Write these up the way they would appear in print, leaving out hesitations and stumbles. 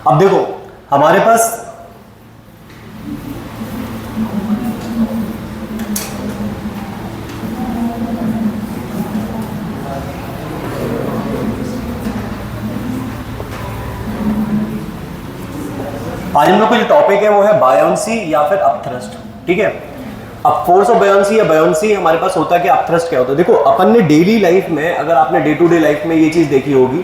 अब देखो हमारे पास आज हम लोग का जो टॉपिक है वो है बायोंसी या फिर अपथ्रस्ट। ठीक है, अब फोर्स ऑफ बायोंसी या बायोंसी हमारे पास होता है कि अपथ्रस्ट क्या होता है। देखो अपन ने डेली लाइफ में, अगर आपने डे टू डे लाइफ में ये चीज देखी होगी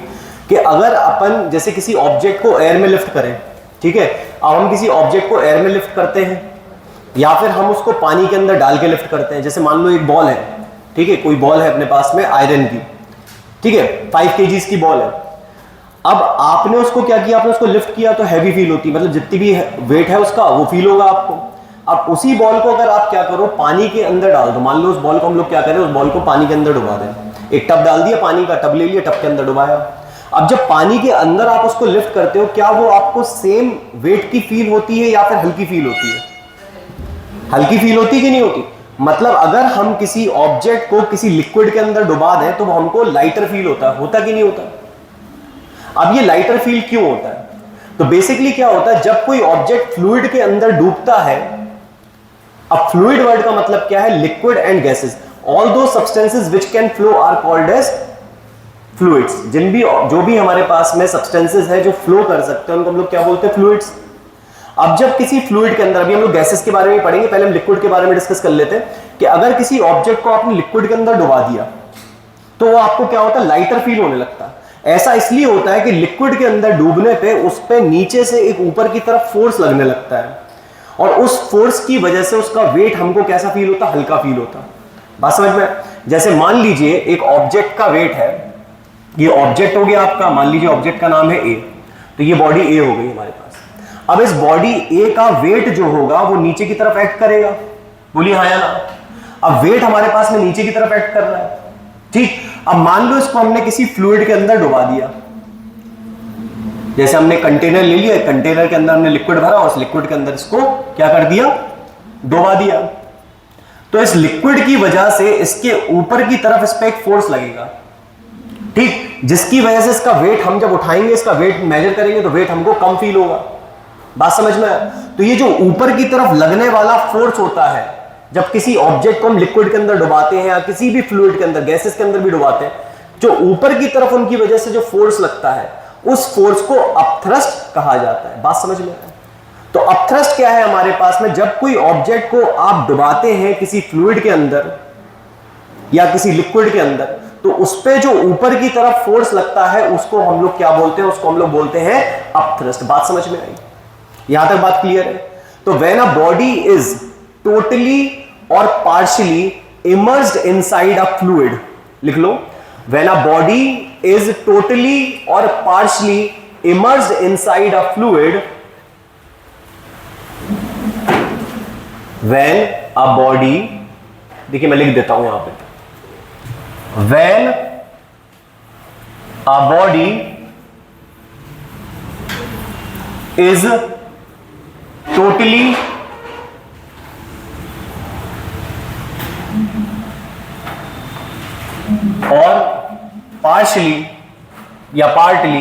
कि अगर अपन जैसे किसी ऑब्जेक्ट को एयर में लिफ्ट करें, ठीक है, अब हम किसी ऑब्जेक्ट को एयर में लिफ्ट करते हैं या फिर हम उसको पानी के अंदर डाल के लिफ्ट करते हैं। जैसे मान लो एक बॉल है, ठीक है, कोई बॉल है अपने पास में आयरन की, ठीक है, 5 kg की बॉल है। अब आपने उसको क्या किया, आपने उसको लिफ्ट किया तो हैवी फील होती है, मतलब जितनी भी वेट है उसका वो फील होगा आपको। अब उसी बॉल को अगर आप क्या करो, पानी के अंदर डाल दो। मान लो उस बॉल को हम लोग क्या करें, उस बॉल को पानी के अंदर डुबा दें। एक टब डाल दिया पानी का, टब ले लिया, टब के अंदर डुबाया। अब जब पानी के अंदर आप उसको लिफ्ट करते हो, क्या वो आपको सेम वेट की फील होती है या फिर हल्की फील होती है? हल्की फील होती है कि नहीं होती? मतलब अगर हम किसी ऑब्जेक्ट को किसी लिक्विड के अंदर डुबा दें तो हमको लाइटर फील होता कि नहीं होता? अब ये लाइटर फील क्यों होता है? तो बेसिकली क्या होता है, जब कोई ऑब्जेक्ट फ्लूइड के अंदर डूबता है, अब फ्लूइड वर्ड का मतलब क्या है, liquid and gases. All those substances which can flow are called as fluids. जो भी हमारे पास में सब्सटेंसेस है जो फ्लो कर सकते हैं उनको हम लोग क्या बोलते हैं, फ्लूइड्स। अब जब किसी फ्लूइड के अंदर, अभी हम लोग गैसेस के बारे में पढ़ेंगे, पहले हम लिक्विड के बारे में डिस्कस कर लेते हैं कि अगर किसी ऑब्जेक्ट को आपने लिक्विड के अंदर डुबा दिया तो वो आपको क्या होता है, लाइटर फील होने लगता है। ऐसा इसलिए होता है कि लिक्विड के अंदर डूबने पे उस पे नीचे से एक ऊपर की तरफ फोर्स लगने लगता है और उस फोर्स की वजह से उसका वेट हमको कैसा फील होता है, हल्का फील होता है। बात समझ में? जैसे मान लीजिए एक ऑब्जेक्ट का वेट है, ये ऑब्जेक्ट हो गया आपका, मान लीजिए ऑब्जेक्ट का नाम है ए, तो ये बॉडी ए हो गई हमारे पास। अब इस बॉडी ए का वेट जो होगा वो नीचे की तरफ एक्ट करेगा, बोलिए हाँ या ना। अब वेट हमारे पास में नीचे की तरफ एक्ट कर रहा है, ठीक। अब मान लो इसको हमने किसी फ्लूइड के अंदर डुबा दिया, जैसे हमने कंटेनर ले लिया, कंटेनर के अंदर हमने लिक्विड भरा और उस लिक्विड के अंदर इसको क्या कर दिया, डुबा दिया। तो इस लिक्विड की वजह से इसके ऊपर की तरफ इस पे एक फोर्स लगेगा, ठीक, जिसकी वजह से इसका वेट, हम जब उठाएंगे इसका वेट मेजर करेंगे तो वेट हमको कम फील होगा। बात समझ में? तो ये जो ऊपर की तरफ लगने वाला फोर्स होता है, जब किसी ऑब्जेक्ट को हम लिक्विड के अंदर डुबाते हैं या किसी भी फ्लूइड के अंदर, गैसेस के अंदर भी डुबाते हैं, जो ऊपर की तरफ उनकी वजह से जो फोर्स लगता है उस फोर्स को अपथ्रस्ट कहा जाता है। बात समझ में आया? तो अपथ्रस्ट क्या है हमारे पास में, जब कोई ऑब्जेक्ट को आप डुबाते हैं किसी फ्लूइड के अंदर या किसी लिक्विड के अंदर, तो उस पे जो ऊपर की तरफ फोर्स लगता है उसको हम लोग क्या बोलते हैं, उसको हम लोग बोलते हैं अपथ्रस्ट। बात समझ में आई? यहां तक बात क्लियर है? तो when a body is totally or partially immersed inside a fluid, लिख लो, when a body is totally or partially immersed inside a fluid, when a body, देखिए मैं लिख देता हूं यहां पे, when a body is totally और पार्शली या partly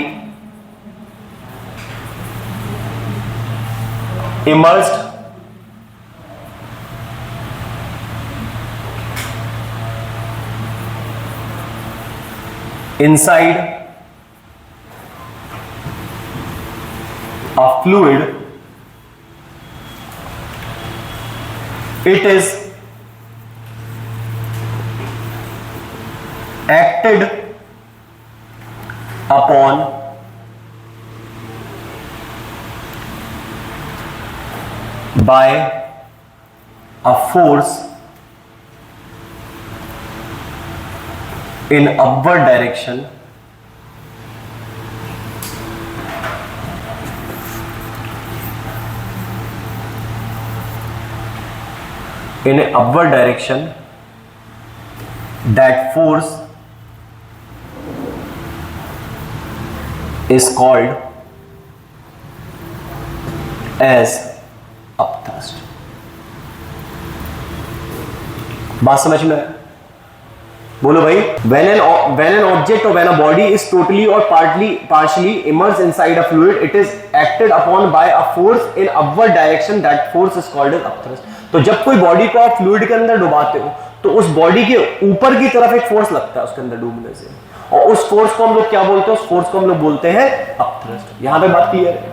immersed inside a fluid, it is acted upon by a force in upward direction that force is called as upthrust। बात समझ में आया? बोलो भाई, when an object or when a body is totally or partially immersed inside a fluid, it is acted upon by a force in upward direction. That force is called as upthrust. तो जब कोई body को आप fluid के अंदर डुबाते हो तो उस बॉडी के ऊपर की तरफ एक फोर्स लगता है उसके अंदर डूबने से, और उस फोर्स को हम लोग क्या बोलते हैं? उस फोर्स को हम लोग बोलते हैं अपथ्रस्ट। यहां पे बात क्लियर है?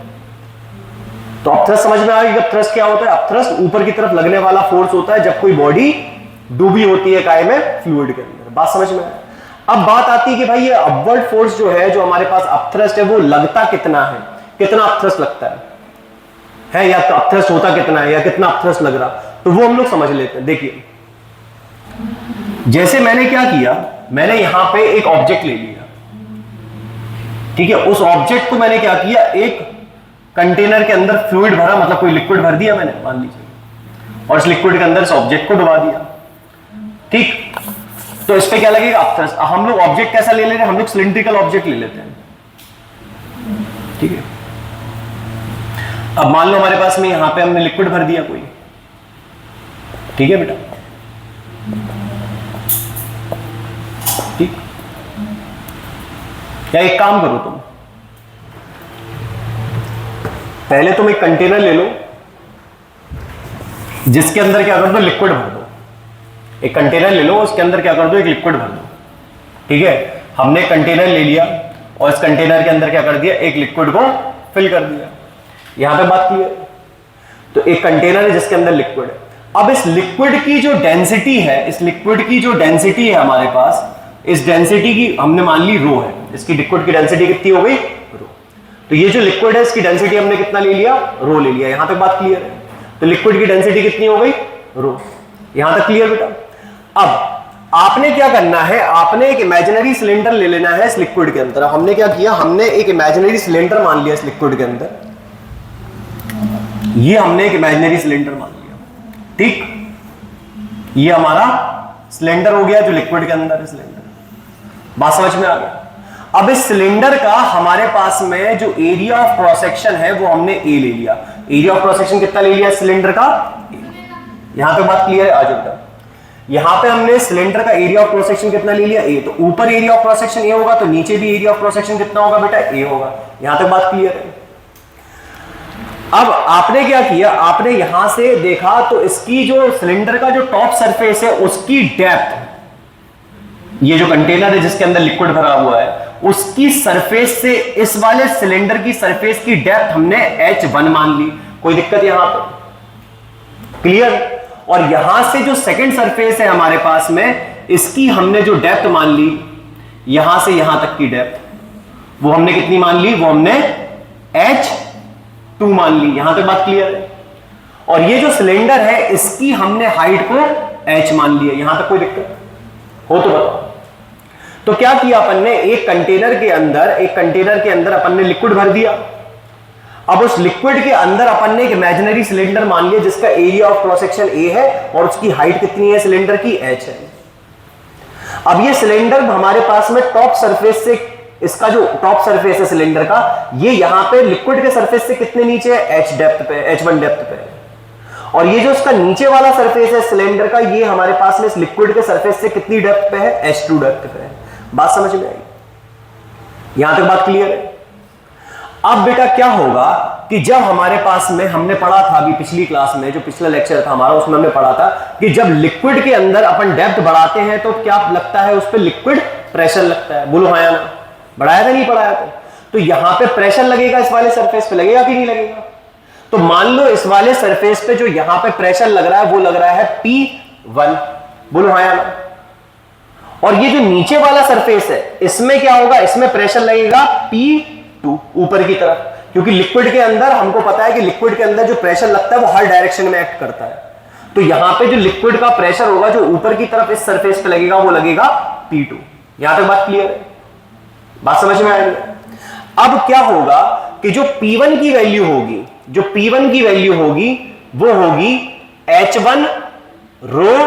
तो अपथ्रस्ट समझ में आ गई? अपथ्रस्ट क्या होता है? अपथ्रस्ट ऊपर की तरफ लगने वाला फोर्स होता है जब कोई बॉडी डूबी होती है काय में? फ्लूइड के अंदर। बात समझ में आया? अब बात आती है कि भाई ये अपवर्ड फोर्स जो है, जो हमारे पास अपथ्रस्ट है, वो लगता कितना है? कितना अपथ्रस्ट लगता है या तो अपथ्रस्ट होता कितना है या कितना अपथ्रस्ट लग रहा, तो वो हम लोग समझ लेते हैं। देखिए, जैसे मैंने क्या किया, मैंने यहां पे एक ऑब्जेक्ट ले लिया, ठीक है। उस ऑब्जेक्ट को मैंने क्या किया, एक कंटेनर के अंदर फ्लूइड भरा, मतलब कोई लिक्विड भर दिया मैंने, मान लीजिए, और इस लिक्विड के अंदर इस ऑब्जेक्ट को डुबा दिया, ठीक। तो इस पे क्या लगेगा? अपथ्रस्ट। हम लोग ऑब्जेक्ट कैसा ले लेते हैं? हम लोग सिलिंड्रिकल ऑब्जेक्ट ले लेते हैं, ठीक है। अब मान लो हमारे पास में यहां पे हमने लिक्विड भर दिया कोई, ठीक है बेटा, ठीक। या एक काम करो, तुम पहले तुम एक कंटेनर ले लो जिसके अंदर क्या कर दो? लिक्विड भर दो। एक कंटेनर ले लो, उसके अंदर क्या कर दो? एक लिक्विड भर दो, ठीक है। हमने कंटेनर ले लिया और इस कंटेनर के अंदर क्या कर दिया? एक लिक्विड को फिल कर दिया। यहां पे बात क्लियर? तो एक कंटेनर है जिसके अंदर लिक्विड है। अब इस लिक्विड की जो डेंसिटी है, इस लिक्विड की जो डेंसिटी है हमारे पास, इस डेंसिटी की हमने मान ली रो है। इसकी लिक्विड की डेंसिटी कितनी हो गई? रो। तो ये जो लिक्विड है इसकी डेंसिटी हमने कितना ले लिया? रो ले लिया। यहां तक बात क्लियर है? तो लिक्विड की डेंसिटी कितनी हो गई? रो। यहां तक क्लियर बेटा? अब आपने क्या करना है, आपने एक इमेजिनरी सिलेंडर ले लेना है इस लिक्विड के अंदर। हमने क्या किया, हमने एक इमेजिनरी सिलेंडर मान लिया इस लिक्विड के अंदर, ये हमने एक इमेजिनरी सिलेंडर मान लिया, ठीक। ये हमारा सिलेंडर हो गया जो लिक्विड के अंदर है, सिलेंडर। बात समझ में आ गया? अब इस सिलेंडर का हमारे पास में जो एरिया ऑफ क्रॉस सेक्शन है वो हमने ए ले लिया। एरिया ऑफ क्रॉस सेक्शन कितना ले लिया सिलेंडर का? यहां पे बात क्लियर है? आ जाओ। यहां पे हमने सिलेंडर का एरिया ऑफ क्रॉस सेक्शन कितना ले लिया? ए। तो ऊपर area of cross section A होगा तो नीचे भी एरिया ऑफ क्रॉस सेक्शन कितना होगा बेटा? ए होगा। यहां तक बात क्लियर है? अब आपने क्या किया, आपने यहां से देखा तो इसकी जो सिलेंडर का जो टॉप सरफेस है उसकी डेप्थ, ये जो कंटेनर है जिसके अंदर लिक्विड भरा हुआ है, उसकी सरफेस से इस वाले सिलेंडर की सरफेस की डेप्थ हमने H1 मान ली। कोई दिक्कत यहां पर? क्लियर? और यहां से जो सेकंड सरफेस है हमारे पास में, इसकी हमने जो डेप्थ मान ली, यहां से यहां तक की डेप्थ, वो हमने कितनी मान ली? वो हमने H2 मान ली। यहां तक बात क्लियर है? और ये जो सिलेंडर है इसकी हमने हाइट को H मान लिया। यहां तक कोई दिक्कत हो तो बताओ। तो क्या किया अपन ने, एक कंटेनर के अंदर अपन ने लिक्विड भर दिया। अब उस लिक्विड के अंदर अपन ने एक इमेजिनरी सिलेंडर मान लिया जिसका area of cross section A है और उसकी हाइट कितनी है सिलेंडर की? H है। अब ये सिलेंडर हमारे पास में टॉप सरफेस से, इसका जो टॉप सरफेस है सिलेंडर का, ये यहां पे लिक्विड के सरफेस से कितने नीचे है? H डेप्थ पे, H1 डेप्थ पे। और ये जो इसका नीचे वाला सरफेस है सिलेंडर का, ये हमारे पास में इस लिक्विड के सरफेस से कितनी डेप्थ पे है? H2 डेप्थ पे है। बात समझ में आई? यहां तक बात क्लियर है? अब बेटा क्या होगा कि जब हमारे पास में, हमने पढ़ा था अभी पिछली क्लास में, जो पिछला लेक्चर था हमारा, उसमें हमने पढ़ा था कि जब लिक्विड के अंदर अपन डेप्थ बढ़ाते हैं तो क्या लगता है? उस पर लिक्विड प्रेशर लगता है। बोलो हाँ या ना? बढ़ाया था नहीं पढ़ाया था? तो यहां पे प्रेशर लगेगा, इस वाले सरफेस पे लगेगा कि नहीं लगेगा? तो मान लो इस वाले सरफेस पे जो यहां पे प्रेशर लग रहा है वो लग रहा है P1। बोलो हाँ या ना? और ये जो नीचे वाला सरफेस है इसमें क्या होगा? इसमें प्रेशर लगेगा P2 ऊपर की तरफ, क्योंकि लिक्विड के अंदर हमको पता है कि लिक्विड के अंदर जो प्रेशर लगता है वो हर डायरेक्शन में एक्ट करता है। तो यहां पे जो लिक्विड का प्रेशर होगा जो ऊपर की तरफ इस सरफेस पे लगेगा वो लगेगा P2। यहां तक बात क्लियर है? बात समझ में आएगी? अब क्या होगा कि जो P1 की वैल्यू होगी, जो P1 की वैल्यू होगी वो होगी H1 रो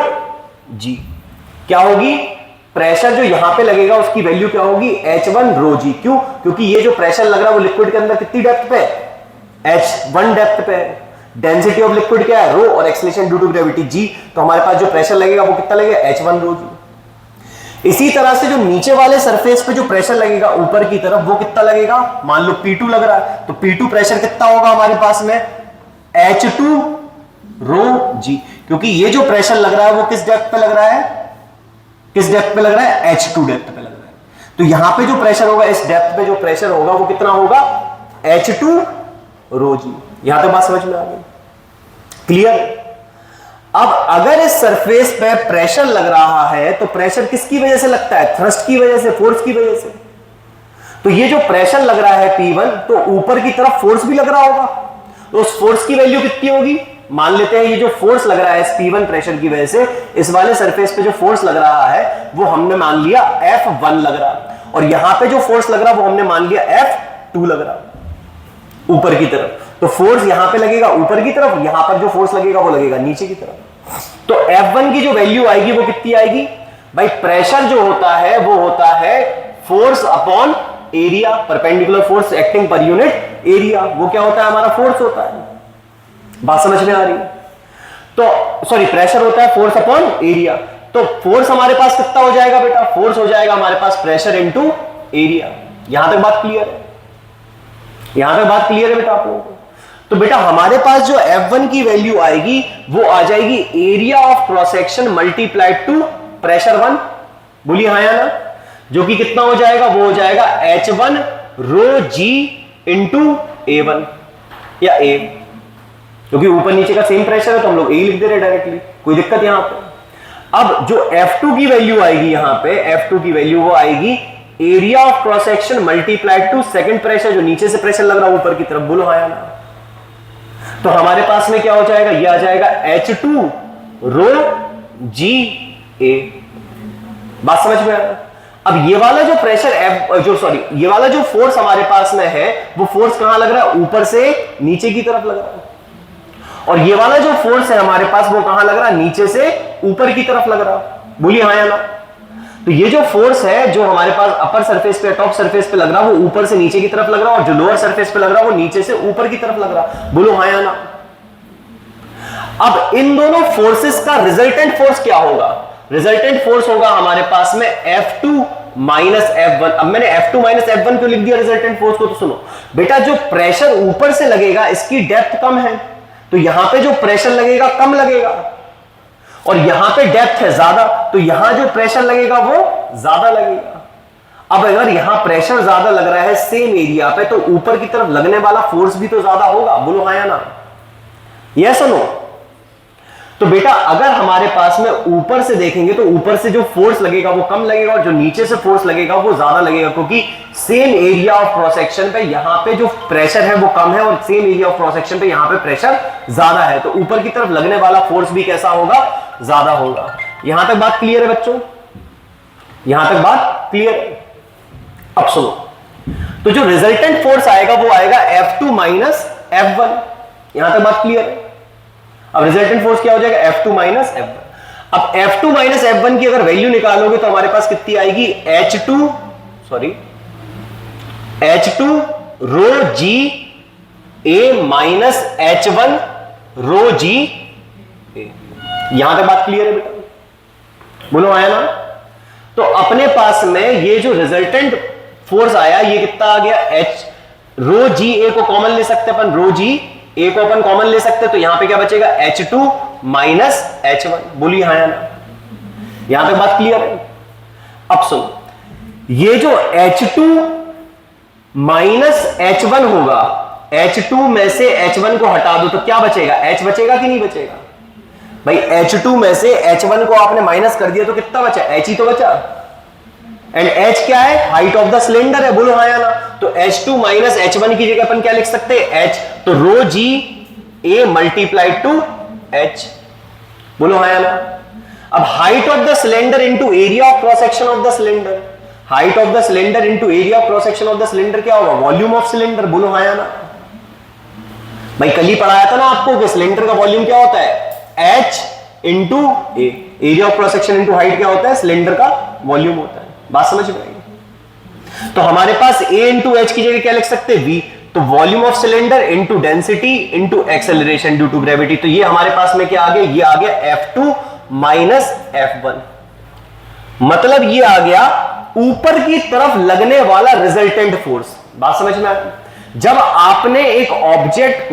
G। क्या होगी? प्रेशर जो यहां पे लगेगा उसकी वैल्यू क्या होगी? H1 रो G। क्यों? क्योंकि ये जो प्रेशर लग रहा है वो लिक्विड के अंदर कितनी डेप्थ पे? H1 डेप्थ पे। डेंसिटी ऑफ लिक्विड क्या है? रो, और acceleration due to gravity G। तो हमारे पास जो प्रेशर लगेगा वो कितना लगेगा? H1 रो G। इसी तरह से जो नीचे वाले सरफेस पे जो प्रेशर लगेगा ऊपर की तरफ वो कितना लगेगा, मान लो P2 लग रहा है, तो P2 प्रेशर कितना होगा हमारे पास में H2 रो जी, क्योंकि ये जो प्रेशर लग रहा है वो किस डेप्थ पे लग रहा है, किस डेप्थ पे लग रहा है, H2 डेप्थ पे लग रहा है। तो यहां पे जो प्रेशर होगा, इस डेप्थ पे जो प्रेशर होगा वो कितना होगा, H2 रो जी। यहां तक बात समझ में आ गई, क्लियर। अब अगर इस सरफेस पे प्रेशर लग रहा है तो प्रेशर किसकी वजह से लगता है, थ्रस्ट की वजह से, फोर्स की वजह से। तो ये जो प्रेशर लग रहा है P1, तो ऊपर की तरफ फोर्स भी लग रहा होगा, तो उस फोर्स की वैल्यू कितनी होगी, मान लेते हैं ये जो फोर्स लग रहा है इस P1 प्रेशर की वजह से, इस वाले सरफेस पे जो फोर्स लग रहा है वो हमने मान लिया F1 लग रहा, और यहां पे जो फोर्स लग रहा वो हमने मान लिया F2 लग रहा ऊपर की तरफ। तो फोर्स यहां पे लगेगा ऊपर की तरफ, यहां पर जो फोर्स लगेगा वो लगेगा नीचे की तरफ। तो F1 की जो वैल्यू आएगी वो कितनी आएगी भाई, प्रेशर जो होता है वो होता है force upon area, perpendicular force acting per unit area, वो क्या होता है हमारा, फोर्स होता है। बात समझ में आ रही है। तो सॉरी, प्रेशर होता है फोर्स अपॉन एरिया, तो फोर्स हमारे पास कितना हो जाएगा बेटा, फोर्स हो जाएगा हमारे पास प्रेशर इनटू एरिया। यहां तक बात क्लियर है, यहां तक बात क्लियर है बेटा आप लोगों को। तो बेटा हमारे पास जो F1 की वैल्यू आएगी वो आ जाएगी area of cross section multiplied to pressure 1, बोलिए हाँ या ना, जो कि कितना हो जाएगा, वो हो जाएगा H1 रो जी इंटू A1 या A, क्योंकि ऊपर नीचे का सेम प्रेशर है तो हम लोग A लिख दे रहे डायरेक्टली, कोई दिक्कत यहां पे। अब जो F2 की वैल्यू आएगी यहां पे, F2 की वैल्यू वो आएगी area of cross section multiplied to second pressure, जो नीचे से प्रेशर लग रहा है ऊपर की तरफ, बोलो हाँ या ना। तो हमारे पास में क्या हो जाएगा, ये आ जाएगा H2 रो जी A। बात समझ में आ रहा है। अब ये वाला जो प्रेशर ये वाला जो फोर्स हमारे पास में है वो फोर्स कहां लग रहा है, ऊपर से नीचे की तरफ लग रहा है, और ये वाला जो फोर्स है हमारे पास वो कहां लग रहा है, नीचे से ऊपर की तरफ लग रहा है, बोलिए हाँ या ना। तो ये जो फोर्स है जो हमारे पास अपर सरफेस पे, टॉप सरफेस पे लग रहा है वो ऊपर से नीचे की तरफ लग रहा है, और जो लोअर सरफेस पे लग रहा है वो नीचे से ऊपर की तरफ लग रहा है, बोलो हाँ या ना। अब इन दोनों फोर्सेस का रिजल्टेंट फोर्स क्या होगा, रिजल्टेंट फोर्स होगा हमारे पास में F2 माइनस F1। अब मैंने F2 माइनस F1 क्यों लिख दिया रिजल्टेंट फोर्स को, तो सुनो बेटा, जो प्रेशर ऊपर से लगेगा इसकी डेप्थ कम है, तो यहां पे जो प्रेशर लगेगा कम लगेगा, और यहां पे डेप्थ है ज्यादा, तो यहां जो प्रेशर लगेगा वो ज्यादा लगेगा। अब अगर यहां प्रेशर ज्यादा लग रहा है सेम एरिया पे, तो ऊपर की तरफ लगने वाला फोर्स भी तो ज्यादा होगा, बोलो हाँ या ना, यस और नो। तो बेटा अगर हमारे पास में ऊपर से देखेंगे तो ऊपर से जो फोर्स लगेगा वो कम लगेगा, और जो नीचे से फोर्स लगेगा वो ज्यादा लगेगा, क्योंकि same area of cross section पे यहां पे जो प्रेशर है वो कम है, और same area of cross section पे यहां पे प्रेशर ज्यादा है, तो ऊपर की तरफ लगने वाला फोर्स भी कैसा होगा, ज्यादा होगा। यहां तक बात क्लियर है बच्चों, यहां तक बात क्लियर है। अब सुनो, तो जो रिजल्टेंट फोर्स आएगा वो आएगा F2 माइनस F1, यहां तक बात क्लियर है। अब रिजल्टेंट फोर्स क्या हो जाएगा, F2 माइनस F1। अब F2 माइनस F1 की अगर वैल्यू निकालोगे तो हमारे पास कितनी आएगी, H2 rho g A minus H1 rho g A। यहां तक बात क्लियर है बेटा, बोलो आया ना। तो अपने पास में ये जो रिजल्टेंट फोर्स आया ये कितना आ गया, H रो जी A को कॉमन ले सकते हैं अपन, रो जी A को अपन कॉमन ले सकते हैं, तो यहां पे क्या बचेगा, H2 माइनस H1, बोलिए हाँ या ना। यहां तक बात क्लियर है। अब सुनो, ये जो H2 माइनस H1 होगा, H2 में से H1 को हटा दो तो क्या बचेगा, H बचेगा कि नहीं बचेगा भाई। H2 में से H1 को आपने माइनस कर दिया तो कितना बचा, H ही तो बचा, एंड H क्या है, हाइट ऑफ द सिलेंडर है, बोलो हाँ या ना। तो H2 माइनस H1 की जगह अपन क्या लिख सकते हैं, H, तो रो g A multiplied to H, बोलो हाँ या ना। अब height of the cylinder into area of cross section of the cylinder, height of the cylinder into area of cross section of the cylinder क्या होगा, वॉल्यूम ऑफ सिलेंडर, बोलो हाँ या ना। भाई कल ही पढ़ाया था ना आपको कि सिलेंडर का वॉल्यूम क्या होता है, H into A, area of cross section into height क्या होता है, सिलेंडर का वॉल्यूम होता है। बात समझ में आई। तो हमारे पास A इंटू H की जगह क्या लिख सकते हैं, V, तो volume of cylinder into density into acceleration due to gravity, तो ये हमारे पास में क्या आ गया, ये आ गया F2 माइनस F1। मतलब ये आ गया ऊपर की तरफ लगने वाला रिजल्टेंट फोर्स। बात समझ में आ गई? जब आपने एक ऑब्जेक्ट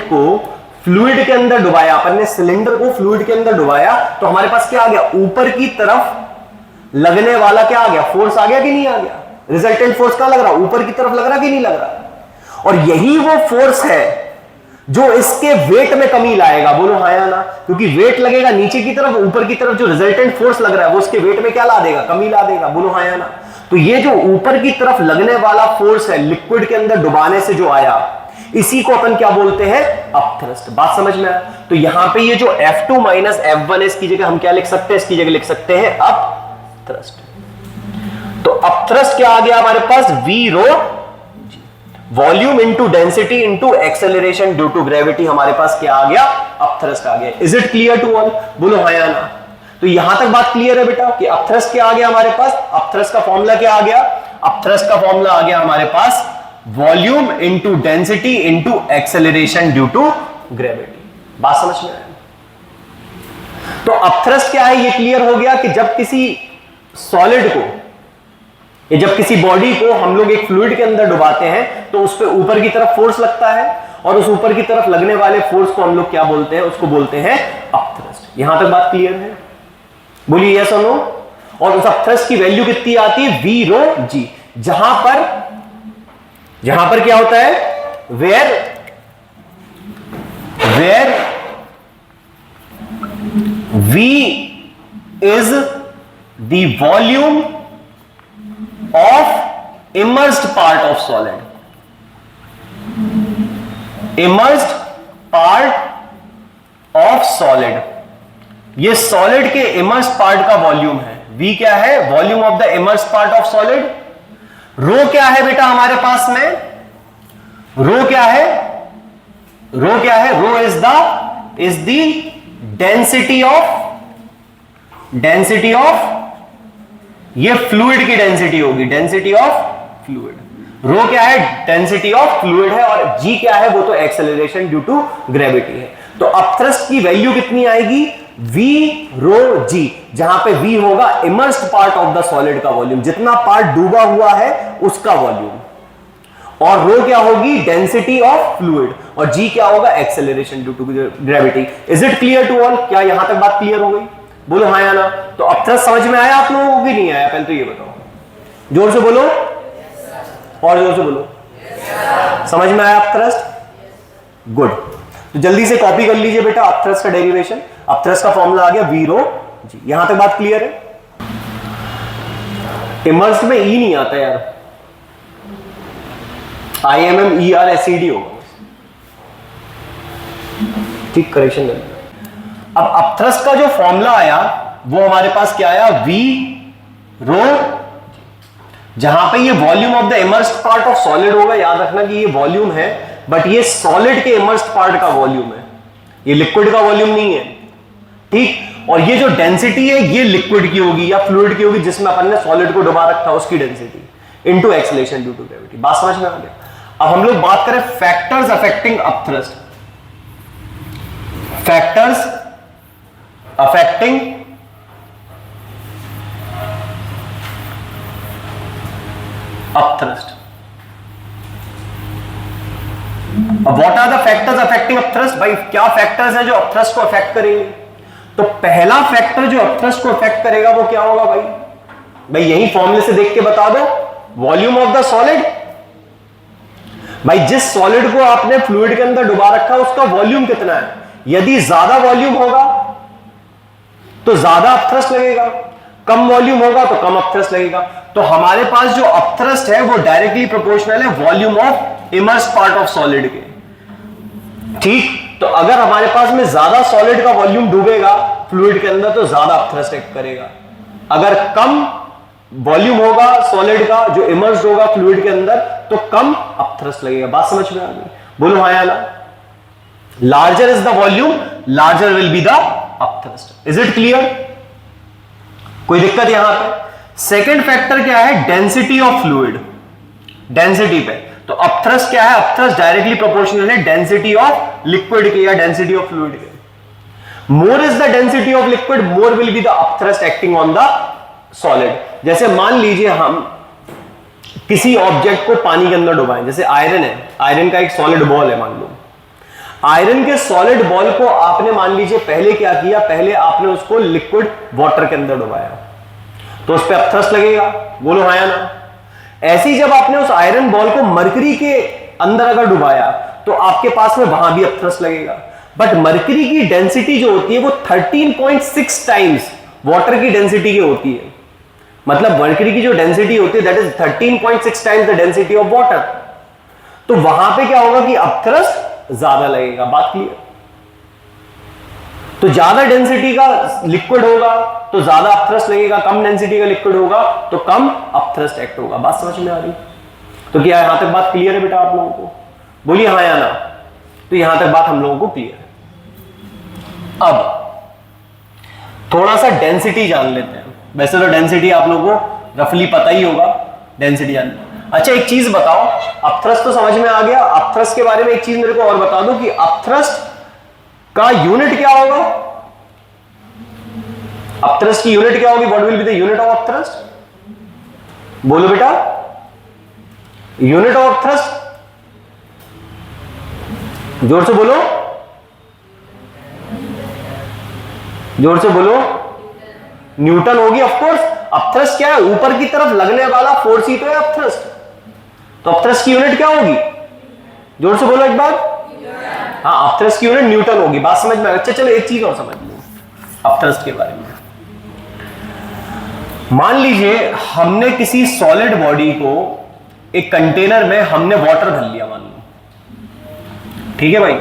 को फ्लूइड के अंदर डुबाया, अपन ने सिलेंडर को फ्लूइड के अंदर डुबाया, तो हमारे पास क्या आ गया? ऊपर की तरफ लगने वाला क्या आ गया? फोर्स आ गया कि नहीं आ गया? रिजल्टेंट फोर्स कहां लग रहा? ऊपर की तरफ लग रहा कि नहीं लग रहा? और यही वो फोर्स है जो इसके वेट में कमी लाएगा। बोलो हाँ या ना? क्योंकि वेट लगेगा नीचे की तरफ, ऊपर की तरफ जो रिजल्टेंट फोर्स लग रहा है वो उसके वेट में क्या ला देगा? कमी ला देगा। बोलो हाँ या ना? तो ये जो ऊपर की तरफ लगने वाला फोर्स है लिक्विड के अंदर डुबाने से जो आया, इसी को अपन क्या बोलते हैं? अपथ्रस्ट। बात समझ में आया? तो यहां पे ये जो F2 माइनस F1 है, इसकी जगह हम क्या लिख सकते हैं? इसकी जगह लिख सकते हैं अपथ्रस्ट। तो अपथ्रस्ट क्या आ गया हमारे पास? V rho volume into density into acceleration due to gravity, हमारे पास क्या आ गया? अपथ्रस्ट आ गया। Is it clear to all? बोलो हाँ या ना? तो यहां तक बात क्लियर है बेटा कि अपथ्रस्ट क्या आ गया हमारे पास? अपथ्रस्ट का फॉर्मूला क्या आ गया? अपथ्रस्ट का फॉर्मूला आ गया हमारे पास volume into density into acceleration due to gravity. बात समझ में आया? तो अपथ्रस्ट क्या है ये क्लियर हो गया कि जब किसी सॉलिड को, जब किसी बॉडी को हम लोग एक फ्लूइड के अंदर डुबाते हैं तो उस पर ऊपर की तरफ फोर्स लगता है, और उस ऊपर की तरफ लगने वाले फोर्स को हम लोग क्या बोलते हैं? उसको बोलते हैं अपथ्रस्ट। यहां तक बात क्लियर है? बोलिए यस और नो। और उस अपथ्रस्ट की वैल्यू कितनी आती है? V रो G। जहां पर क्या होता है? Where V is the volume of immersed part of solid, immersed part of solid, ये सॉलिड के इमर्स्ड पार्ट का वॉल्यूम है। V क्या है? Volume of the immersed part of solid. Rho क्या है बेटा हमारे पास में? रो क्या है? रो क्या है? रो इज द डेंसिटी ऑफ ये फ्लूइड की डेंसिटी होगी, डेंसिटी ऑफ फ्लूइड। रो क्या है? डेंसिटी ऑफ फ्लूइड है। और जी क्या है? वो तो एक्सेलरेशन ड्यू टू ग्रेविटी है। तो अपथ्रस्ट की वैल्यू कितनी आएगी? V रो G, जहां पे V होगा immersed part of the solid का वॉल्यूम, जितना पार्ट डूबा हुआ है उसका वॉल्यूम, और रो क्या होगी? डेंसिटी ऑफ फ्लूइड, और G क्या होगा? Acceleration due to gravity. Is it clear to all? क्या यहां तक बात क्लियर हो गई? बोलो हाँ या ना? तो अपथ्रस्ट समझ में आया आप लोगों को कि नहीं आया? पहले तो ये बताओ, जोर से बोलो, और जोर से बोलो। समझ में आया अपथ्रस्ट? गुड। तो जल्दी से कॉपी कर लीजिए बेटा अपथ्रस्ट का डेरिवेशन। अपथ्रस्ट का फॉर्मूला आ गया V रो G। यहां तक बात क्लियर है? इमर्स्ड में ई नहीं आता यार, IMMERSED होगा। ठीक, करेक्शन कर। अब अपथ्रस्ट का जो फॉर्मूला आया वो हमारे पास क्या आया? V रो, जहां पे ये volume of the immersed part of solid होगा। याद रखना कि ये वॉल्यूम है, बट ये सॉलिड के इमर्स्ड पार्ट का वॉल्यूम है, ये लिक्विड का वॉल्यूम नहीं है। ठीक, और ये जो डेंसिटी है ये लिक्विड की होगी या फ्लूइड की होगी जिसमें अपन ने सॉलिड को डुबा रखा, उसकी density into acceleration due to gravity. बात समझ में आ गया? अब हम लोग बात करें factors affecting upthrust. Factors affecting upthrust. What are the factors affecting upthrust? भाई क्या फैक्टर्स हैं जो अपथ्रस्ट को अफेक्ट करेंगे? तो पहला फैक्टर जो अपथ्रस्ट को अफेक्ट करेगा वो क्या होगा भाई? भाई यही फॉर्मूले से देख के बता दो, वॉल्यूम ऑफ द सॉलिड। भाई जिस सॉलिड को आपने फ्लूइड के अंदर डुबा रखा है उसका वॉल्यूम कितना है? यदि ज्यादा वॉल्यूम होगा तो ज्यादा अपथ्रस्ट लगेगा, कम वॉल्यूम होगा तो कम अपथ्रस्ट लगेगा। तो हमारे पास जो अपथ्रस्ट है वो डायरेक्टली प्रोपोर्शनल है volume of immersed part of solid के। ठीक, तो अगर हमारे पास में ज्यादा सॉलिड का वॉल्यूम डूबेगा फ्लूइड के अंदर तो ज्यादा अपथ्रस्ट एक्ट करेगा। अगर कम वॉल्यूम होगा सॉलिड का जो इमर्स्ड होगा फ्लूइड के अंदर तो कम अपथ्रस्ट लगेगा। बात समझ में आ गई? बोलो हाँ या ना? Larger is the volume, larger will be the upthrust. Is it clear? कोई दिक्कत यहां पे? सेकेंड फैक्टर क्या है? Density of fluid. डेंसिटी पे तो अपथ्रस्ट क्या है? अपथ्रस्ट डायरेक्टली प्रोपोर्शनल है डेंसिटी ऑफ लिक्विड के या डेंसिटी ऑफ फ्लूइड के। More is the density of liquid, more will be the upthrust acting on the solid. जैसे मान लीजिए हम किसी ऑब्जेक्ट को पानी के अंदर डुबाएं, जैसे आयरन है, आयरन का एक सॉलिड बॉल है मान लो, आयरन के सॉलिड बॉल को आपने मान लीजिए पहले क्या किया, पहले आपने उसको लिक्विड वाटर के अंदर डुबाया, तो उस पर अपथ्रस्ट लगेगा, बोलो हाँ या ना। ऐसे ही जब आपने उस आयरन बॉल को मरकरी के अंदर अगर डुबाया तो आपके पास में वहां भी अपथ्रस्ट लगेगा। बट मरकरी की डेंसिटी जो होती है वो 13.6 टाइम्स वाटर की डेंसिटी की होती है, मतलब मरकरी की जो डेंसिटी होती है that is 13.6 times the density of water. तो वहां पे क्या होगा कि अपथ्रस्ट ज्यादा लगेगा, बात क्लियर। तो ज्यादा डेंसिटी का लिक्विड होगा तो ज्यादा अपथ्रस्ट लगेगा, कम डेंसिटी का लिक्विड होगा तो कम अपथ्रस्ट एक्ट होगा। बात समझ में आ रही? तो क्या यहां तक बात क्लियर है बेटा आप लोगों को? बोलिए हाँ या ना। तो यहां तक बात हम लोगों को क्लियर है। अब थोड़ा सा डेंसिटी जान लेते हैं। वैसे तो डेंसिटी आप लोगों को रफली पता ही होगा, डेंसिटी जान। अच्छा एक चीज बताओ, अपथ्रस्ट तो समझ में आ गया, अपथ्रस्ट के बारे में एक चीज मेरे को और बता दो कि अपथ्रस्ट का यूनिट क्या होगा? अपथ्रस्ट की यूनिट क्या होगी? What will be the unit of upthrust? बोलो बेटा, यूनिट ऑफ अपथ्रस्ट जोर से बोलो, जोर से बोलो। न्यूटन होगी ऑफ कोर्स। अपथ्रस्ट क्या है? ऊपर की तरफ लगने वाला फोर्स ही तो है अपथ्रस्ट। तो अपथ्रस्ट की यूनिट क्या होगी? जोर से बोलो एक बार। हाँ, अपथ्रस्ट की यूनिट न्यूटन होगी। बात समझ में? अच्छा चलो एक चीज और समझ लो अपथ्रस्ट के बारे में। मान लीजिए हमने किसी सॉलिड बॉडी को एक कंटेनर में हमने वाटर भर लिया मान लो, ठीक है भाई।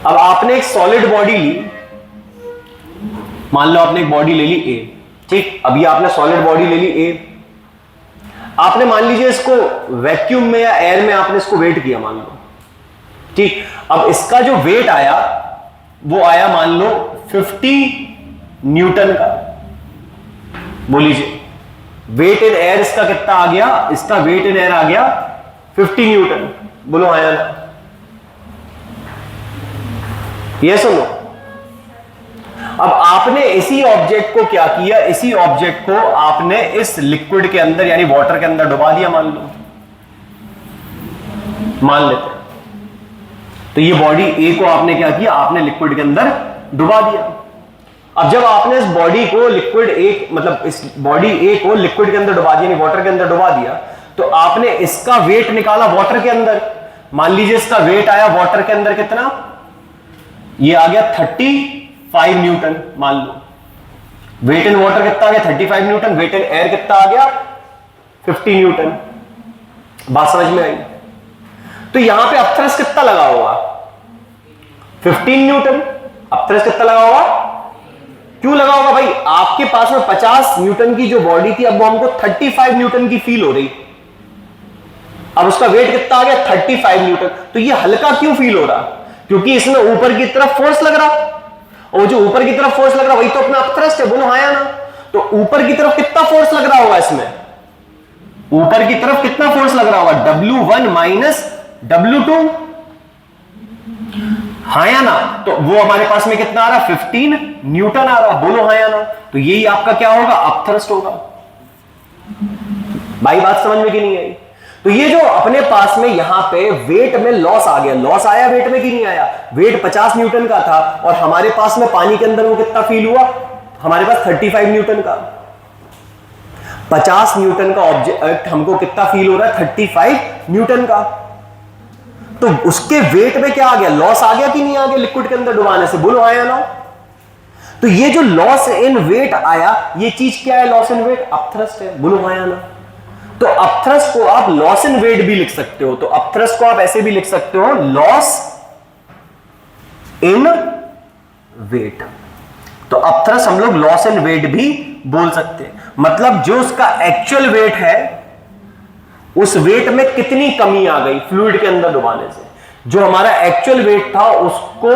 अब आपने एक सॉलिड बॉडी ली, मान लो आपने एक बॉडी ले ली ए, ठीक। अभी आपने सॉलिड बॉडी ले ली ए, आपने मान लीजिए इसको वैक्यूम में या एयर में आपने इसको वेट किया मान लो, ठीक। अब इसका जो वेट आया वो आया मान लो 50 न्यूटन का। बोल लीजिए वेट इन एयर इसका कितना आ गया? इसका वेट इन एयर आ गया 50 न्यूटन। बोलो हाँ या ना। ये सुनो, अब आपने इसी ऑब्जेक्ट को क्या किया? इसी ऑब्जेक्ट को आपने इस लिक्विड के अंदर यानी वाटर के अंदर डुबा दिया मान लो, मान लेते हैं। तो ये बॉडी ए को आपने क्या किया? आपने लिक्विड के अंदर डुबा दिया। अब जब आपने इस बॉडी को लिक्विड ए मतलब इस बॉडी ए को लिक्विड के अंदर डुबा दिया यानी वाटर के अंदर डुबा दिया, तो आपने इसका वेट निकाला वाटर के अंदर। मान लीजिए इसका वेट आया वाटर के अंदर कितना? ये आ गया 35 न्यूटन मान लो। वेट इन वाटर कितना आ गया? 35 न्यूटन। वेट इन एयर कितना आ गया? 50 न्यूटन। बात समझ में आई? तो यहां पे अपथ्रस्ट कितना लगा होगा? 15 न्यूटन। अपथ्रस्ट कितना लगा होगा? क्यों लगा होगा भाई? आपके पास में 50 न्यूटन की जो बॉडी थी, अब वो हमको 35 न्यूटन की फील हो रही। अब उसका वेट कितना आ गया? 35 न्यूटन। तो ये हल्का क्यों फील हो रहा? क्योंकि इसमें ऊपर की तरफ फोर्स लग रहा, और जो ऊपर की तरफ फोर्स लग रहा वही तो अपना अपथ्रस्ट है। बोलो हाँ या ना। तो ऊपर की तरफ कितना फोर्स लग रहा होगा? इसमें ऊपर की तरफ कितना फोर्स लग रहा होगा? W1 माइनस W2, हाँ या ना। तो वो हमारे पास में कितना आ रहा? 15 न्यूटन आ रहा। बोलो हाँ या ना। तो यही आपका क्या होगा? अपथ्रस्ट होगा। भाई बात समझ में कि नहीं आई? तो ये जो अपने पास में यहां पे वेट में लॉस आ गया, लॉस आया वेट में कि नहीं आया? वेट 50 न्यूटन का था और हमारे पास में पानी के अंदर वो कितना फील हुआ? हमारे पास 35 न्यूटन का। 50 न्यूटन का ऑब्जेक्ट हमको कितना फील हो रहा है? 35 न्यूटन का। तो उसके वेट में क्या आ गया? लॉस आ गया कि नहीं आ गया लिक्विड के अंदर डुबाने से? बोलो हाँ या ना। तो ये जो लॉस इन वेट आया, ये चीज क्या है? लॉस इन वेट अपथ्रस्ट है। बोलो हाँ या ना। तो अपथ्रस्ट को आप लॉस इन वेट भी लिख सकते हो। तो अपथ्रस्ट को आप ऐसे भी लिख सकते हो, लॉस इन वेट। तो अपथ्रस्ट हम लोग लॉस इन वेट भी बोल सकते हैं। मतलब जो उसका एक्चुअल वेट है, उस वेट में कितनी कमी आ गई फ्लूइड के अंदर डुबाने से। जो हमारा एक्चुअल वेट था उसको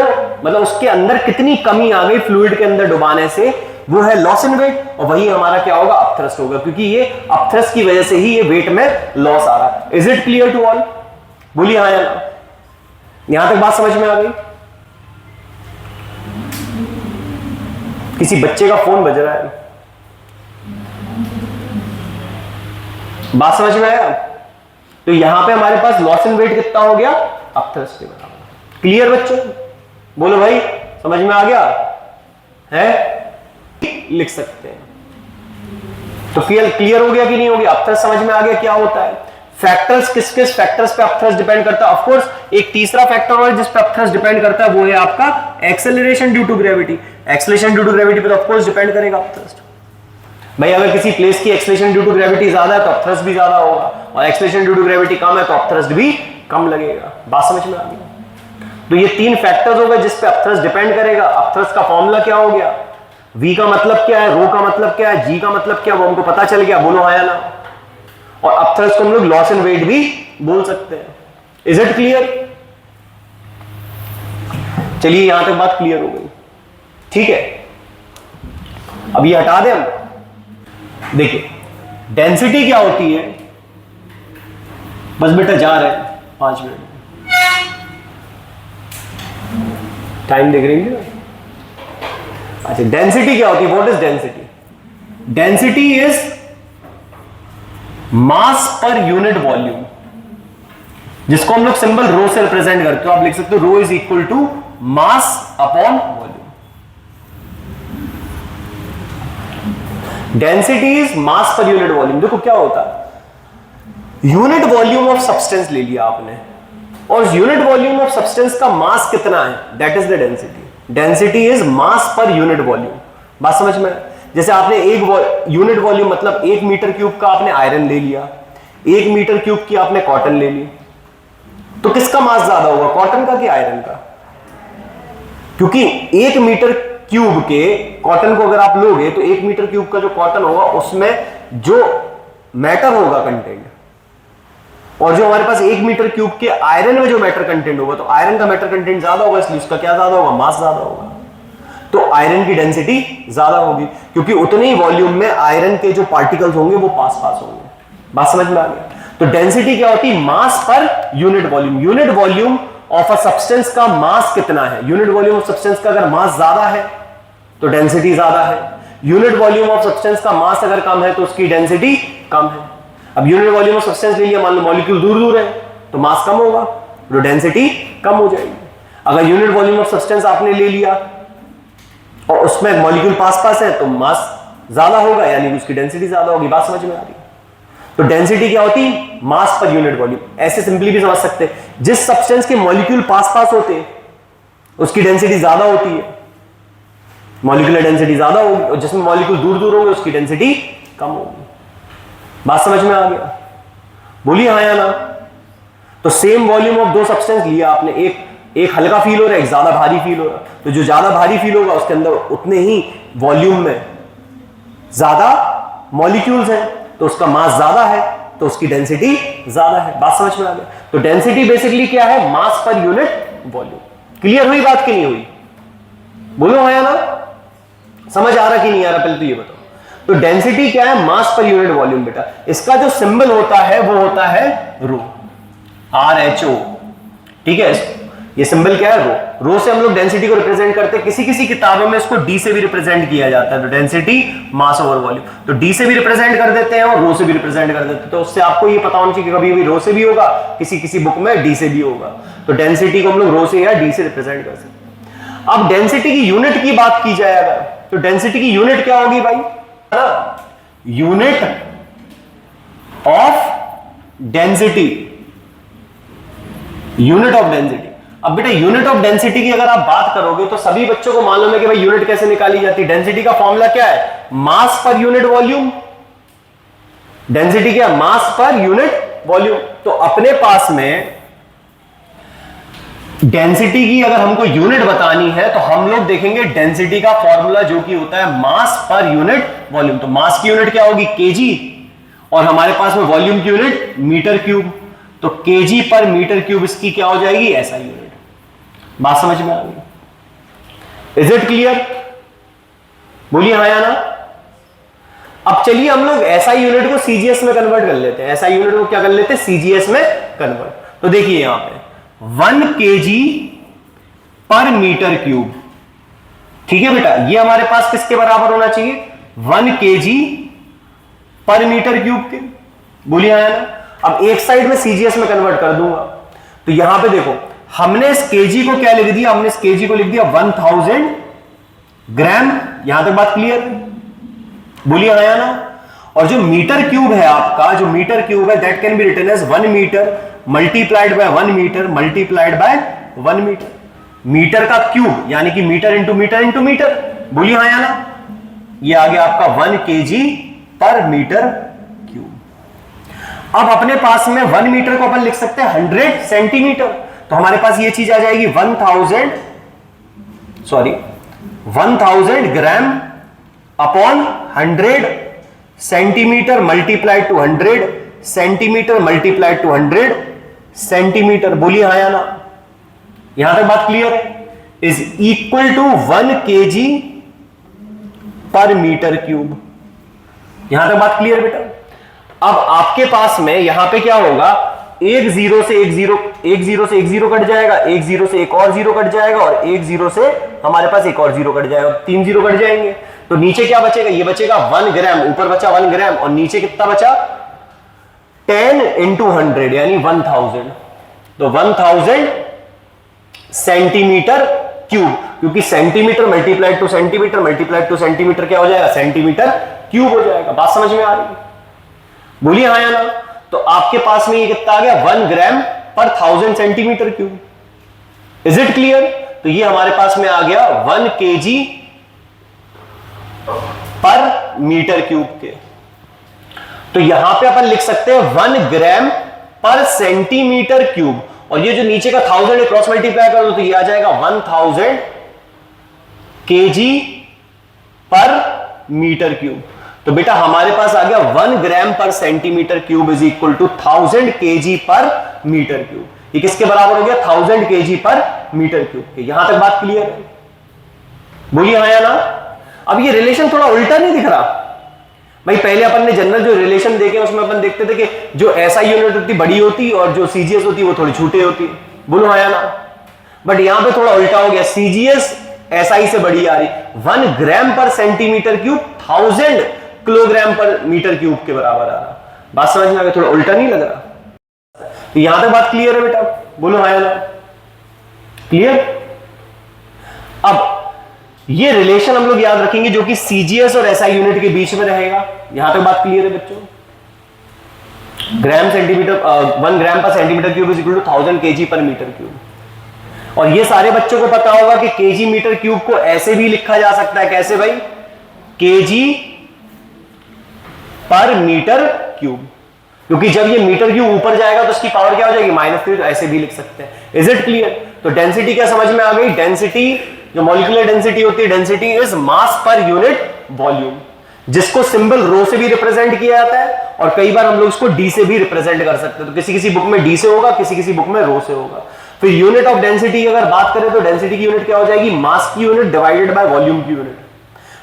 मतलब उसके अंदर कितनी कमी आ गई फ्लूइड के अंदर डुबाने से, वो है लॉस इन वेट। और वही हमारा क्या होगा? अपथ्रस्ट होगा, क्योंकि ये अपथ्रस्ट की वजह से ही ये वेट में लॉस आ रहा है। Is it clear to all? बोलिए हाँ या ना। यहां तक बात समझ में आ गई? किसी बच्चे का फोन बज रहा है। बात समझ में आया? तो यहां पे हमारे पास लॉस इन वेट कितना हो गया? अपथ्रस्ट के बराबर। क्लियर बच्चों? बोलो भाई, समझ में आ गया है? लिख सकते हैं। तो क्लियर हो गया कि नहीं हो गया? अपथ्रस्ट समझ में आ गया क्या होता है? फैक्टर्स, किस किस फैक्टर्स पे अपथ्रस्ट डिपेंड करता है? ऑफ कोर्स एक तीसरा फैक्टर और जिस पे अपथ्रस्ट डिपेंड करता है वो है आपका acceleration due to gravity. Acceleration due to gravity पे तो ऑफ कोर्स डिपेंड करेगा अपथ्रस्ट। भाई अगर किसी प्लेस की एक्सेलरेशन ड्यू टू ग्रेविटी ज्यादा है तो अपथ्रस्ट भी ज्यादा होगा, और एक्सेलरेशन ड्यू टू ग्रेविटी कम है तो अपथ्रस्ट भी कम लगेगा। बात समझ में आ गई? तो ये तीन फैक्टर्स हो गए जिस पे अपथ्रस्ट डिपेंड करेगा। अपथ्रस्ट का फॉर्मूला क्या हो गया? V का मतलब क्या है, रो का मतलब क्या है, G का मतलब क्या है, वो हमको पता चल गया। बोलो हाँ या ना? और अपथ्रस्ट को हम लोग लॉस इन वेट भी बोल सकते हैं। Is it clear? चलिए यहां तक बात क्लियर हो गई, ठीक है। अब ये हटा दें हम। देखिए डेंसिटी क्या होती है, बस बेटा जा रहे हैं 5 मिनट, टाइम देख रहे हैं। अच्छा, डेंसिटी क्या होती है? What is density? Density is mass per unit volume, जिसको हम लोग सिंबल रो से रिप्रेजेंट करते हो। आप लिख सकते हो rho is equal to mass upon volume. Density is mass per unit volume. देखो क्या होता है, यूनिट वॉल्यूम ऑफ सब्सटेंस ले लिया आपने, और यूनिट वॉल्यूम ऑफ सब्सटेंस का मास कितना है, that is the density. Density is mass per unit volume. बात समझ में? जैसे आपने एक यूनिट वॉल्यूम मतलब 1 मीटर क्यूब का आपने आयरन ले लिया, 1 मीटर क्यूब की आपने कॉटन ले ली, तो किसका मास ज्यादा होगा, कॉटन का कि आयरन का? क्योंकि 1 मीटर क्यूब के कॉटन को अगर आप लोगे तो 1 मीटर क्यूब का जो कॉटन होगा उसमें जो मैटर होगा कंटेंट, और जो हमारे पास 1 मीटर क्यूब के आयरन में जो मैटर कंटेंट होगा, तो आयरन का मैटर कंटेंट ज्यादा होगा, इसलिए उसका क्या ज्यादा होगा, मास ज्यादा होगा। तो आयरन की डेंसिटी ज्यादा होगी, क्योंकि उतने ही वॉल्यूम में आयरन के जो पार्टिकल्स होंगे वो पास होंगे। बात समझ में आ गया? तो डेंसिटी क्या होती है? Mass per unit volume. Unit volume of a substance का मास कितना है? यूनिट वॉल्यूम ऑफ सब्सटेंस का अगर मास ज्यादा है तो डेंसिटी ज्यादा है। यूनिट वॉल्यूम ऑफ सब्सटेंस का मास अगर कम है तो उसकी डेंसिटी कम है। अब यूनिट वॉल्यूम ऑफ सब्सटेंस ले लिया, मान लो मॉलिक्यूल दूर दूर है तो मास कम होगा, तो डेंसिटी कम हो जाएगी। अगर यूनिट वॉल्यूम ऑफ सब्सटेंस आपने ले लिया और उसमें मॉलिक्यूल पास पास है तो मास ज्यादा होगा, यानी कि उसकी डेंसिटी ज्यादा होगी। बात समझ में आ रही है? तो डेंसिटी क्या होती है? Mass per unit volume. ऐसे सिंपली भी समझ सकते हैं, जिस सब्सटेंस के मॉलिक्यूल पास पास होते हैं उसकी डेंसिटी ज्यादा होती है, मॉलिक्यूलर डेंसिटी ज्यादा होगी, और जिसमें मॉलिक्यूल दूर दूर होंगे उसकी डेंसिटी कम होगी। बात समझ में आ गया? बोलिए हाँ या ना? तो सेम वॉल्यूम ऑफ 2 सब्सटेंस लिया आपने, एक हल्का फील हो रहा है, एक ज्यादा भारी फील हो रहा है, तो जो ज्यादा भारी फील होगा उसके अंदर उतने ही वॉल्यूम में ज्यादा मॉलिक्यूल्स हैं, तो उसका मास ज्यादा है, तो उसकी डेंसिटी ज्यादा है। बात समझ में आ गया? तो डेंसिटी बेसिकली क्या है? Mass per unit volume. Clear हुई बात कि नहीं हुई? बोलो हाँ या ना? समझ आ रहा कि नहीं आ रहा, पहले तो ये बताओ। तो डेंसिटी क्या है? Mass per unit volume. बेटा इसका जो सिंबल होता है वो होता है रो, RHO, ठीक है। ये सिंबल क्या है? रो। रो से हम लोग डेंसिटी को रिप्रेजेंट करते हैं, किसी किसी किताबों में इसको D से भी रिप्रेजेंट किया जाता है, तो डेंसिटी मास ओवर वॉल्यूम, तो D से भी रिप्रेजेंट कर देते हैं और रो से भी रिप्रेजेंट कर देते हैं। तो उससे आपको ये पता होना चाहिए कि कभी भी रो से भी होगा, किसी किसी बुक में D से भी होगा, तो डेंसिटी को हम लोग रो से या D से रिप्रेजेंट कर सकते हैं। अब डेंसिटी की यूनिट की बात की जाए अगर, तो डेंसिटी की यूनिट क्या होगी भाई? Unit of density, unit of density. अब बेटा यूनिट ऑफ डेंसिटी की अगर आप बात करोगे तो सभी बच्चों को मालूम है कि भाई यूनिट कैसे निकाली जाती है। डेंसिटी का फॉर्मूला क्या है? Mass per unit volume. Density क्या? मास पर यूनिट वॉल्यूम। तो अपने पास में डेंसिटी की अगर हमको यूनिट बतानी है तो हम लोग देखेंगे डेंसिटी का फॉर्मूला जो कि होता है मास पर यूनिट वॉल्यूम। तो मास की यूनिट क्या होगी? केजी, और हमारे पास में वॉल्यूम की यूनिट मीटर क्यूब, तो केजी पर मीटर क्यूब इसकी क्या हो जाएगी? ऐसा यूनिट। बात समझ में आ गई? Is it clear? बोलिए हाँ या ना? अब चलिए हम लोग एसआई यूनिट को सीजीएस में कन्वर्ट कर लेते हैं। एसआई यूनिट को क्या कर लेते हैं? सीजीएस में कन्वर्ट। तो देखिए यहां पे 1 kg पर मीटर क्यूब, ठीक है बेटा, ये हमारे पास किसके बराबर होना चाहिए, 1 kg पर मीटर क्यूब के। बोलिए आया ना। अब एक साइड में सीजीएस में कन्वर्ट कर दूंगा, तो यहां पे देखो हमने इस केजी को क्या लिख दिया, हमने इस केजी को लिख दिया 1000 ग्राम। यहां तक बात क्लियर है? बोलिए आया ना। और जो मीटर क्यूब है आपका, जो मीटर क्यूब है that can be written as 1 meter multiplied by 1 meter multiplied by 1 meter. Meter का क्यूब यानी कि meter into meter into meter. बोलिए हाँ या ना। ये आ गया आपका 1 kg पर मीटर क्यूब। अब अपने पास में 1 मीटर को अपन लिख सकते हैं 100 सेंटीमीटर, तो हमारे पास ये चीज आ जाएगी 1000 gram upon 100 centimetre multiplied to 100 centimetre multiplied to 100 centimetre. बोलिए हाँ या ना। यहां तक बात क्लियर है? Is equal to 1 kg per metre cube. यहां तक बात क्लियर बेटा? अब आपके पास में यहां पे क्या होगा, एक जीरो से एक जीरो कट जाएगा, एक जीरो से एक और जीरो कट जाएगा, और एक जीरो से हमारे पास एक और जीरो कट जाएगा, 3 जीरो कट जाएंगे। तो नीचे क्या बचेगा, ये बचेगा 1 ग्राम, ऊपर बचा 1 ग्राम और नीचे कितना बचा 10 इंटू 100 यानी 1000। तो 1000 सेंटीमीटर क्यूब, क्योंकि centimetre multiplied two centimetre multiplied two centimetre क्या हो जाएगा, सेंटीमीटर क्यूब हो जाएगा। बात समझ में आ रही है? बोलिए हाँ या ना। तो आपके पास में ये कितना आ गया, 1 ग्राम पर 1000 centimetre cube. Is it clear? तो ये हमारे पास में आ गया 1 kg पर मीटर क्यूब के। तो यहां पे अपन लिख सकते हैं 1 ग्राम पर सेंटीमीटर क्यूब, और ये जो नीचे का 1000 क्रॉस मल्टीप्लाई कर दो तो ये आ जाएगा 1000 kg पर मीटर क्यूब। तो बेटा हमारे पास आ गया 1 gram per centimetre cube is equal to 1000 kg per metre cube. ये किसके बराबर हो गया, 1000 kg पर मीटर क्यूब। यहां तक बात क्लियर है? बोलिए हाँ या ना। अब ये रिलेशन थोड़ा उल्टा नहीं दिख रहा भाई? पहले अपन ने जनरल जो रिलेशन देखे उसमें अपन देखते थे कि जो एसआई यूनिट होती बड़ी होती और जो सीजीएस होती वो थोड़ी छोटी होती। बोलो हाँ या ना। बट यहां पे थोड़ा उल्टा हो गया, सीजीएस एसआई से बड़ी आ रही। 1 gram per centimetre cube 1000 kilogram पर मीटर क्यूब के बराबर आ रहा। बात समझ में आ गई? थोड़ा उल्टा नहीं लग रहा? तो यहां तक बात क्लियर है बेटा? बोलो हाँ या ना। क्लियर? अब ये रिलेशन हम लोग याद रखेंगे जो कि सीजीएस और एसआई यूनिट के बीच में रहेगा। यहां तक बात क्लियर है बच्चों? Gram centimetre 1 gram per centimetre cube is equal to 1000 kg per metre cube. और ये सारे बच्चों को पता होगा कि केजी मीटर क्यूब को ऐसे भी लिखा जा सकता है। कैसे भाई? केजी पर मीटर क्यूब, क्योंकि जब ये मीटर क्यूब ऊपर जाएगा तो उसकी पावर क्या हो जाएगी, -3। तो ऐसे भी लिख सकते हैं। Is it clear? तो डेंसिटी क्या समझ में आ गई? डेंसिटी जो मॉलिक्यूलर डेंसिटी होती है, density is mass per unit volume, जिसको सिंबल रो से भी रिप्रेजेंट किया जाता है और कई बार हम लोग इसको डी से भी रिप्रेजेंट कर सकते हैं। तो किसी किसी बुक में डी से होगा, किसी किसी बुक में रो से होगा। फिर यूनिट ऑफ डेंसिटी की अगर बात करें तो डेंसिटी की यूनिट क्या हो जाएगी, मास की यूनिट डिवाइडेड बाय वॉल्यूम की यूनिट।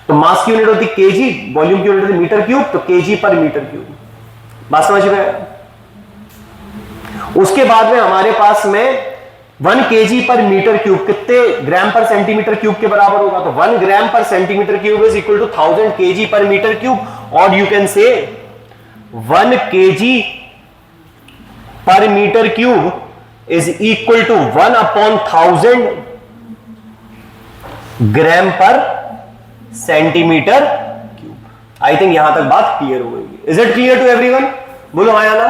तो मास की यूनिट होती है केजी, वॉल्यूम की यूनिट होती है मीटर क्यूब, तो केजी पर मीटर क्यूब। बात समझ में आया? उसके बाद में हमारे पास में 1 kg पर मीटर क्यूब कितने ग्राम पर सेंटीमीटर क्यूब के बराबर होगा? तो 1 gram per centimetre cube is equal to 1000 kg per metre cube, और you can say 1 kg per metre cube is equal to 1/1000 gram per centimetre cube. I think यहां तक बात clear हो गई। Is it clear to everyone? बोलो हाँ या ना।